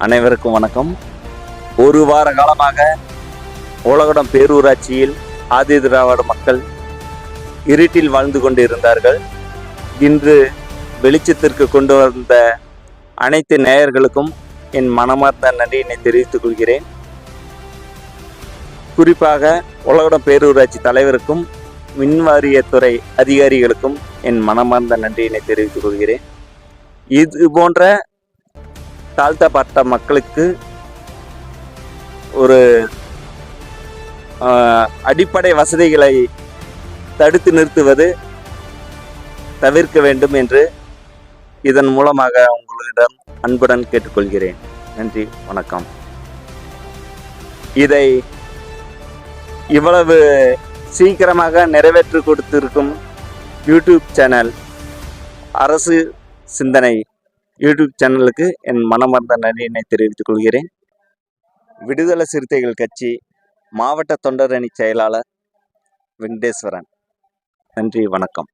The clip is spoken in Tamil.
அனைவருக்கும் வணக்கம். ஒரு வார காலமாக உலகடம் பேரூராட்சியில் ஆதி திராவிட மக்கள் இருட்டில் வாழ்ந்து கொண்டிருந்தார்கள். இன்று வெளிச்சத்திற்கு கொண்டு வந்த அனைத்து நேயர்களுக்கும் என் மனமார்ந்த நன்றியினை தெரிவித்துக் கொள்கிறேன். குறிப்பாக உலகடம் பேரூராட்சி தலைவருக்கும் மின்வாரியத்துறை அதிகாரிகளுக்கும் என் மனமார்ந்த நன்றியினை தெரிவித்துக் கொள்கிறேன். இது போன்ற தாழ்த்தப்பட்ட மக்களுக்கு ஒரு அடிப்படை வசதிகளை தடுத்து நிறுத்துவது தவிர்க்க வேண்டும் என்று இதன் மூலமாக உங்களிடம் அன்புடன் கேட்டுக்கொள்கிறேன். நன்றி, வணக்கம். இதை இவ்வளவு சீக்கிரமாக நிறைவேற்றி கொடுத்திருக்கும் யூடியூப் சேனல் அரசு சிந்தனை யூடியூப் சேனலுக்கு என் மனமார்ந்த நன்றியினை தெரிவித்துக் கொள்கிறேன். விடுதலை சிறுத்தைகள் கட்சி மாவட்ட தொண்டரணி செயலாளர் வெங்கடேஸ்வரன். நன்றி, வணக்கம்.